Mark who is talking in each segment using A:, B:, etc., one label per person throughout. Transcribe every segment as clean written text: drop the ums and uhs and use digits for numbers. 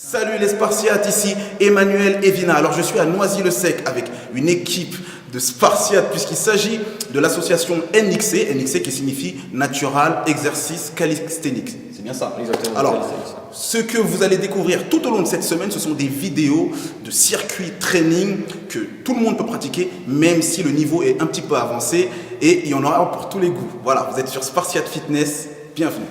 A: Salut les Spartiates, ici Emmanuel Evina. Alors je suis à Noisy-le-Sec avec une équipe de Spartiates puisqu'il s'agit de l'association NXC qui signifie Natural Exercice Calisthenics. C'est bien ça?
B: Exactement.
A: Alors, ce que vous allez découvrir tout au long de cette semaine, ce sont des vidéos de circuits training que tout le monde peut pratiquer, même si le niveau est un petit peu avancé, et il y en aura pour tous les goûts. Voilà, vous êtes sur Spartiate Fitness, bienvenue.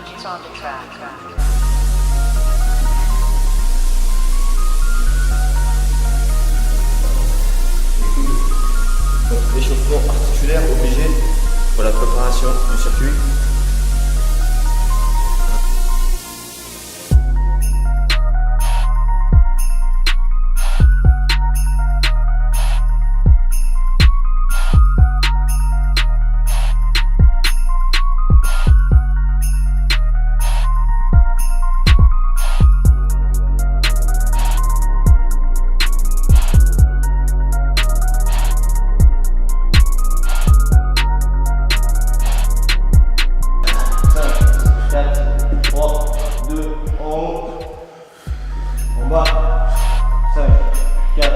C: Is on the track.
B: Donc l'échauffement articulaire obligé pour la préparation du circuit. En bas, 5, 4.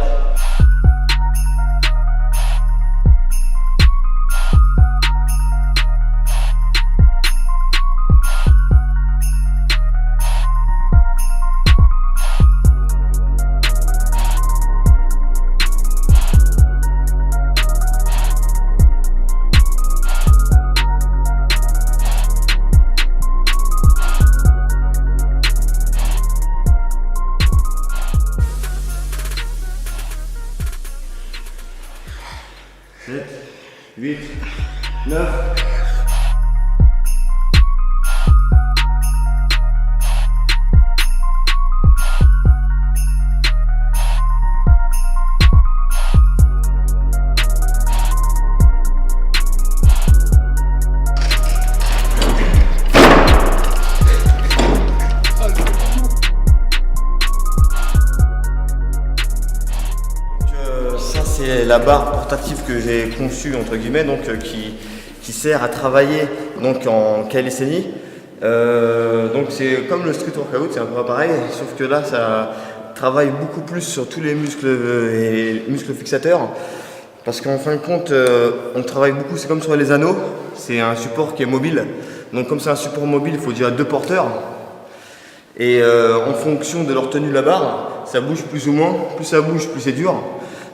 B: Sept, 8, 9. Ça c'est la barre portative que j'ai conçue entre guillemets, donc qui sert à travailler donc en calisthénie. Donc c'est comme le street workout, c'est un peu pareil, sauf que là ça travaille beaucoup plus sur tous les muscles et muscles fixateurs, parce qu'en fin de compte on travaille beaucoup, c'est comme sur les anneaux, c'est un support qui est mobile. Donc comme c'est un support mobile, il faut déjà 2 porteurs. Et en fonction de leur tenue de la barre, ça bouge plus ou moins, plus ça bouge, plus c'est dur.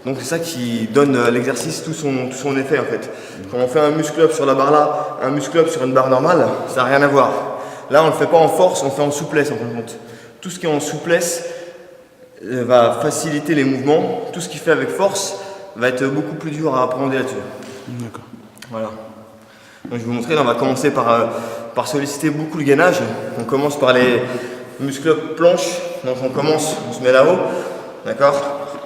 B: Donc c'est ça qui donne à l'exercice tout son effet en fait. Quand on fait un muscle-up sur la barre là, un muscle-up sur une barre normale, ça n'a rien à voir. Là on ne le fait pas en force, on le fait en souplesse en fin de compte. Tout ce qui est en souplesse va faciliter les mouvements. Tout ce qui fait avec force va être beaucoup plus dur à appréhender là-dessus.
A: D'accord.
B: Voilà. Donc je vais vous montrer, là, on va commencer par solliciter beaucoup le gainage. On commence par les muscle-up planche. Donc on se met là-haut. D'accord.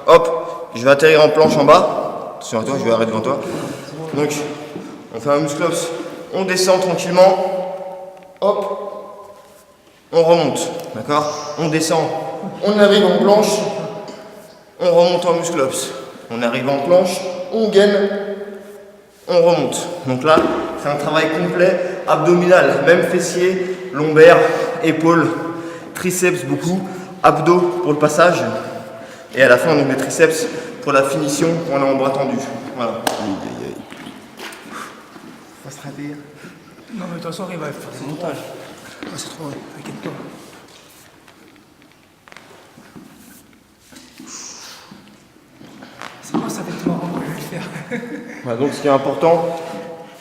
B: Hop. Je vais atterrir en planche en bas. Attention à toi, je vais arrêter devant toi. Donc, on fait un muscle-up. On descend tranquillement. Hop. On remonte. D'accord? On descend. On arrive en planche. On remonte en muscle-up. On arrive en planche. On gaine. On remonte. Donc là, c'est un travail complet abdominal. Même fessier, lombaire, épaules, triceps beaucoup. Abdos pour le passage. Et à la fin, on ouvre les triceps pour la finition quand on est en bras tendu. Voilà.
D: On va se rater. Non, mais de toute façon, il va faire des montages. Ah, c'est trop, t'inquiète-toi. C'est moi, ça fait tout marrant que je vais le faire.
B: Voilà, donc ce qui est important,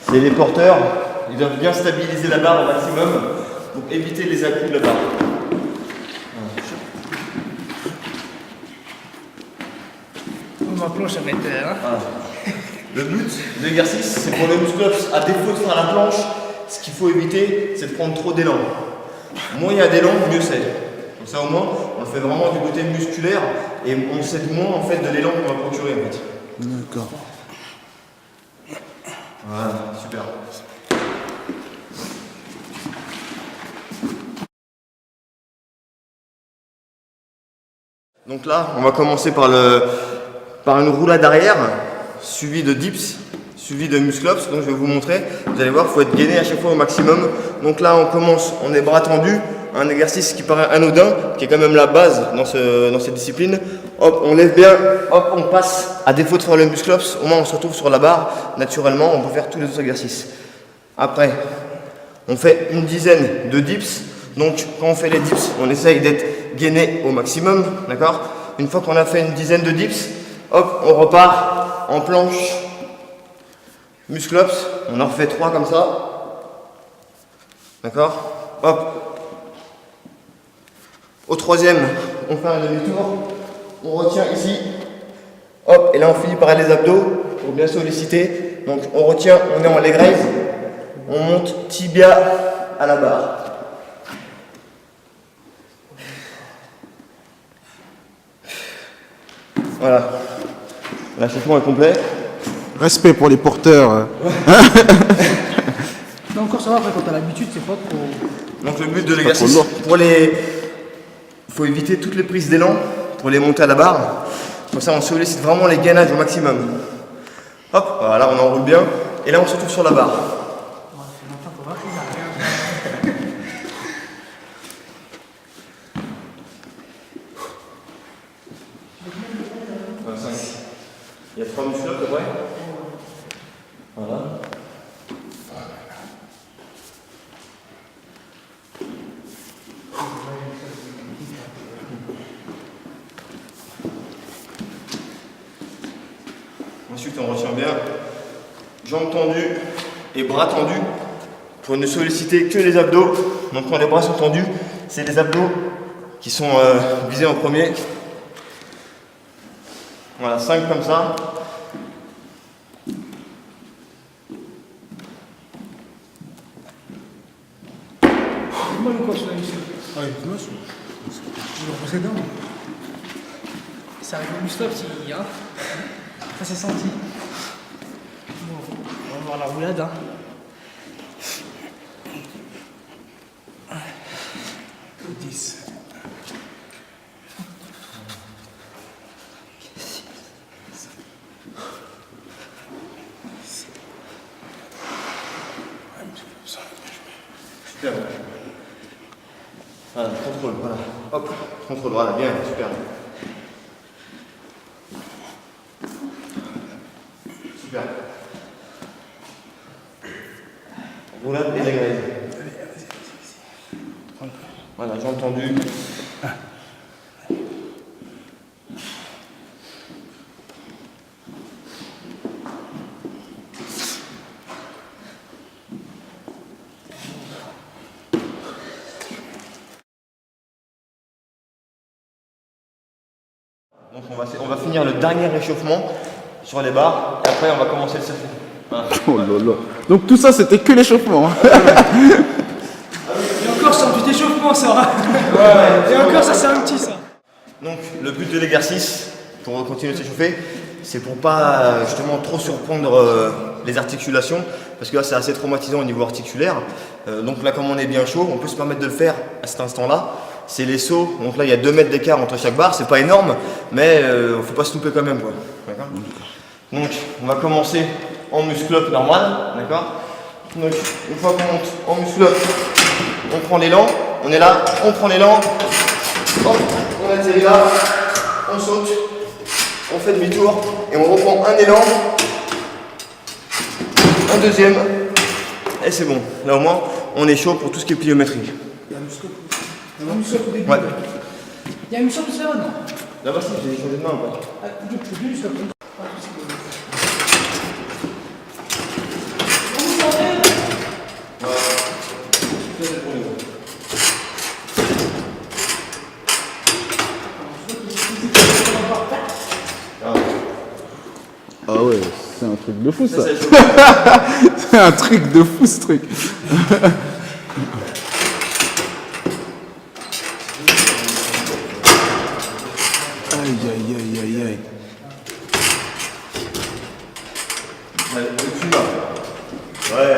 B: c'est les porteurs. Ils doivent bien stabiliser la barre au maximum pour éviter les à-coups de la barre.
D: Ma planche, elle va être.
B: Voilà. Le but de l'exercice, c'est pour le muscle-ups, à défaut de faire la planche, ce qu'il faut éviter, c'est de prendre trop d'élan. Moins il y a d'élan, mieux c'est. Comme ça au moins, on le fait vraiment du côté musculaire, et on sait moins en fait de l'élan qu'on va procurer en fait.
A: D'accord.
B: Voilà, super. Donc là, on va commencer par une roulade arrière, suivie de dips, suivie de muscle-ups. Donc je vais vous montrer. Vous allez voir, il faut être gainé à chaque fois au maximum. Donc là, on commence, on est bras tendus. Un exercice qui paraît anodin, qui est quand même la base dans cette discipline. Hop, on lève bien, hop, on passe. À défaut de faire le muscle-ups, au moins on se retrouve sur la barre. Naturellement, on peut faire tous les autres exercices. Après, on fait une dizaine de dips. Donc quand on fait les dips, on essaye d'être gainé au maximum, d'accord? Une fois qu'on a fait une dizaine de dips, hop, on repart en planche muscle-ups. On en refait 3 comme ça, d'accord? Hop. Au troisième, on fait un demi-tour, on retient ici, hop, et là on finit par les abdos pour bien solliciter. Donc on retient, on est en leg raise, on monte tibia à la barre. Voilà, l'achèvement est complet.
A: Respect pour les porteurs.
D: Mais encore ça va, après quand t'as l'habitude, c'est pas trop...
B: Donc le but de l'exercice, il faut éviter toutes les prises d'élan pour les monter à la barre. Comme ça on sollicite vraiment les gainages au maximum. Hop, voilà, on enroule bien. Et là on se retrouve sur la barre. Il y a 3 muscles à peu près. Voilà. Ensuite, on retient bien jambes tendues et bras tendus pour ne solliciter que les abdos. Donc, quand les bras sont tendus, c'est les abdos qui sont visés en premier. Voilà, 5 comme ça.
D: Moi, le coach, là, ici.
A: Ah, moi,
D: Le précédent. Ça arrive au muscle-ups, hein. Ça s'est senti. Bon, on va voir la roulade, hein.
B: Super. Voilà, contrôle, voilà. Hop, contrôle, voilà, bien, super. Super. Roulade et les grèves. Voilà, j'ai entendu. Donc on va finir le dernier réchauffement sur les barres et après on va commencer le circuit. Voilà.
A: Oh là là. Donc tout ça, c'était que l'échauffement. Hein.
D: Et encore, c'est un petit échauffement, ça. Ouais, et encore, ça, c'est un petit, ça.
B: Donc le but de l'exercice, pour continuer de s'échauffer, c'est pour pas justement trop surprendre les articulations, parce que là c'est assez traumatisant au niveau articulaire. Donc là, comme on est bien chaud, on peut se permettre de le faire à cet instant-là. C'est les sauts, donc là il y a 2 mètres d'écart entre chaque barre, c'est pas énorme, mais il ne faut pas se louper quand même, quoi. Donc on va commencer en muscle-up normal, d'accord. Donc une fois qu'on monte en muscle-up, on prend l'élan, on est là, on prend l'élan, hop, on atterrit là, on saute, on fait demi-tour et on reprend un élan, un deuxième, et c'est bon. Là au moins on est chaud pour tout ce qui est pliométrie.
D: Il y a un muscle-up au début.
B: Ouais.
D: Il y a un muscle-up, c'est vrai, non?
B: Là-bas si j'ai changé de main ou pas?
D: Ah, je peux plus, muscle-up.
A: Ah ouais, c'est un truc de fou ça.
B: C'est
A: C'est un truc de fou ce truc. Aïe aïe Aïe, aïe, aïe.
B: Allez, au-dessus là. Ouais.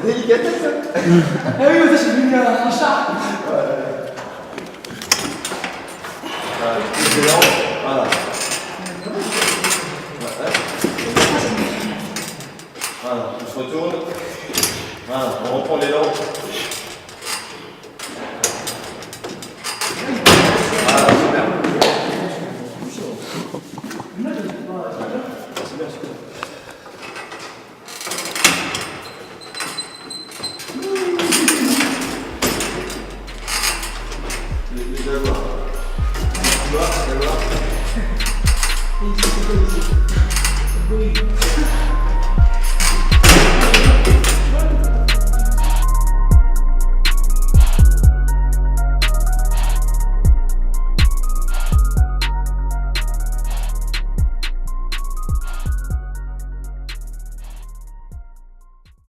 B: Délicatesse, hein.
D: Ah oui, mais ça, j'ai mis un chat.
B: Voilà, excellent. Voilà. Voilà, on se retourne. Voilà, on reprend l'élan.